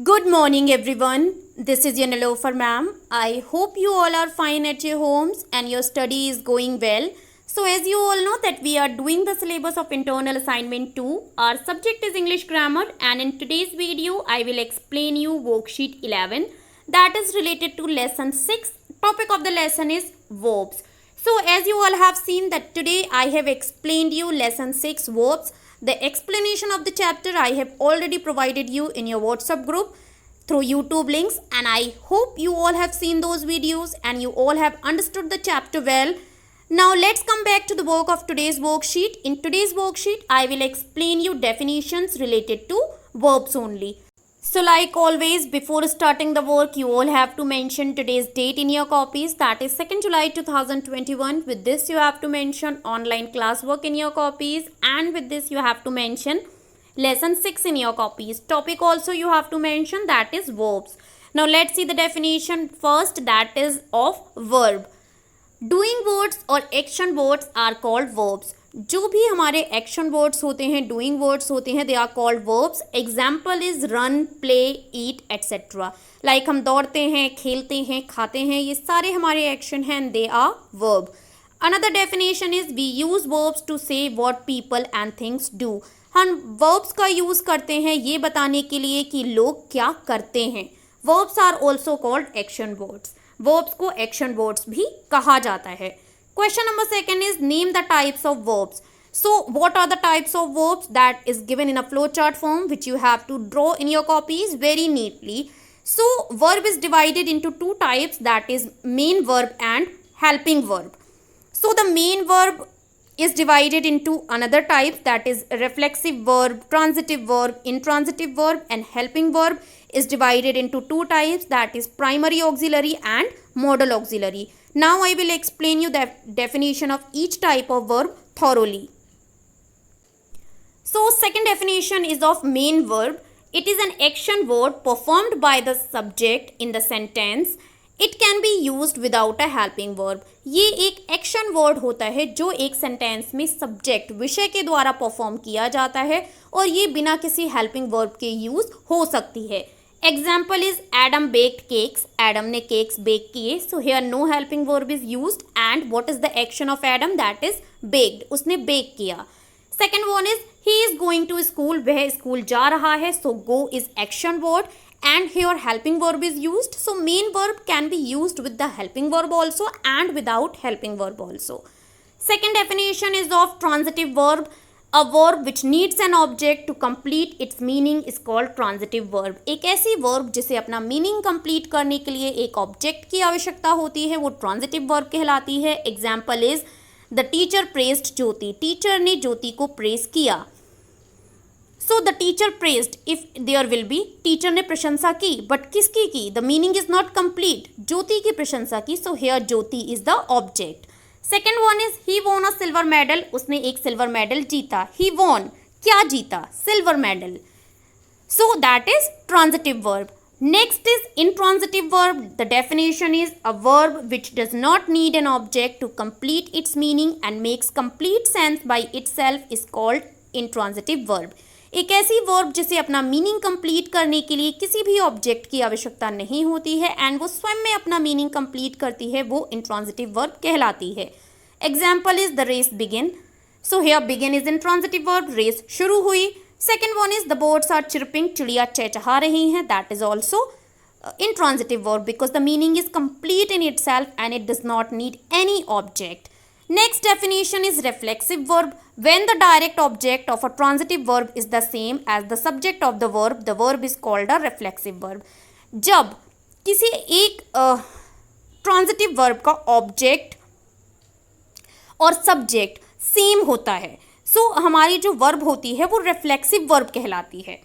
Good morning, everyone. This is Yanalofer ma'am. I hope you all are fine at your homes and your study is going well. So, as you all know that we are doing the syllabus of internal assignment 2. Our subject is English grammar, and in today's video I will explain you worksheet 11 that is related to lesson 6. Topic of the lesson is verbs. So, as you all have seen that today I have explained you lesson 6 verbs. The explanation of the chapter I have already provided you in your WhatsApp group through YouTube links, and I hope you all have seen those videos and you all have understood the chapter well. Now let's come back to the work of today's worksheet. In today's worksheet I will explain you definitions related to verbs only. So like always, before starting the work, you all have to mention today's date in your copies, that is 2nd July 2021. With this you have to mention online classwork in your copies, and with this you have to mention lesson 6 in your copies. Topic also you have to mention, that is verbs. Now let's see the definition first, that is of verb. Doing words और action words are called verbs. जो भी हमारे action words होते हैं, doing words होते हैं, they are called verbs. Example is run, play, eat etcetera. Like हम दौड़ते हैं, खेलते हैं, खाते हैं, ये सारे हमारे एक्शन हैं and they are verb. Another definition is we use verbs to say what people and things do. हम वर्ब्स का यूज करते हैं ये बताने के लिए कि लोग क्या करते हैं. Verbs are also called action words. Verbs को एक्शन वर्ड्स भी कहा जाता है. Question number 2 is name the types of verbs. So what are the types of verbs? That is given in a flowchart form which you have to draw in your copies very neatly. So verb is divided into two types, that is main verb and helping verb. So the main verb is divided into another type, that is reflexive verb, transitive verb, intransitive verb, and helping verb is divided into two types, that is primary auxiliary and modal auxiliary. Now I will explain you the definition of each type of verb thoroughly. So second definition is of main verb. It is an action word performed by the subject in the sentence. It can be used without a helping verb. ये एक action word होता है जो एक sentence में subject विषय के द्वारा परफॉर्म किया जाता है और ये बिना किसी हेल्पिंग वर्ब के यूज हो सकती है. Example is Adam baked cakes. Adam ने cakes bake किए. So here no helping verb is used. And what is the action of Adam? That is baked. उसने bake किया. Second one is he is going to school. वह school जा रहा है. So go is action word. And here helping verb is used. So main verb can be used with the helping verb also and without helping verb also. Second definition is of transitive verb. A verb which needs an object to complete its meaning is called transitive verb. एक ऐसी verb जिसे अपना meaning complete करने के लिए एक object की आवश्यकता होती है वो transitive verb कहलाती है. Example is the teacher praised Jyoti. Teacher ने ज्योति को praise किया. So the teacher praised, if there will be, teacher ने प्रशंसा की, but किसकी की? The meaning is not complete. ज्योति की प्रशंसा की. So here Jyoti is the object. Second one is he won a silver medal. उसने एक सिल्वर मेडल जीता. ही वॉन, क्या जीता? Silver medal. So that is transitive verb. Next is intransitive verb. The definition is a verb which does not need an object to complete its meaning and makes complete sense by itself is called intransitive verb. एक ऐसी verb जिसे अपना meaning complete करने के लिए किसी भी object की आवश्यकता नहीं होती है एंड वो स्वयं में अपना मीनिंग कंप्लीट करती है, वो इंट्रांजिटिव वर्ब कहलाती है. Example is the race begin. So here begin is intransitive verb. Race शुरू हुई. Second one is the birds are chirping. चिड़िया चहचहा रही हैं. That is also intransitive verb because the meaning is complete in itself and it does not need any object. Next definition is reflexive verb. When the direct object of a transitive verb is the same as the subject of the verb is called a reflexive verb. जब किसी एक transitive verb का object और subject same होता है, so हमारी जो verb होती है वो reflexive verb कहलाती है.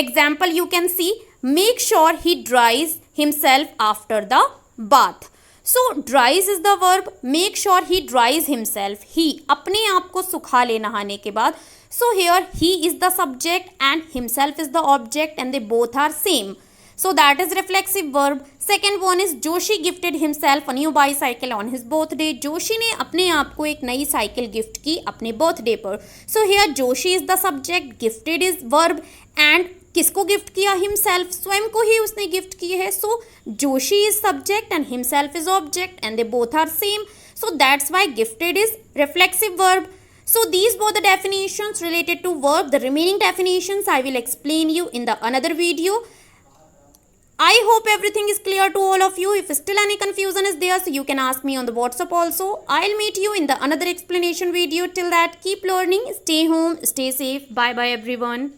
Example you can see, make sure he dries himself after the bath. So dries is the verb. Make sure he dries himself. He अपने आप को सुखा ले नहाने के बाद. So here he is the subject and himself is the object and they both are same. So that is reflexive verb. Second one is Joshi gifted himself a new bicycle on his birthday. Joshi ने अपने आप को एक नई cycle gift की अपने birthday पर. So here Joshi is the subject, gifted is verb and किसको गिफ्ट किया? हिमसेल्फ, स्वयं को ही उसने गिफ्ट की है. So Joshi is subject and himself is object and they both are same. So that's why gifted is reflexive verb. So these were the definitions related to verb. The remaining definitions I will explain you in the another video. I hope everything is clear to all of you. If still any confusion is there, so you can ask me on the WhatsApp also. I'll meet you in the another explanation video. Till that, keep learning, stay home, stay safe. Bye bye everyone.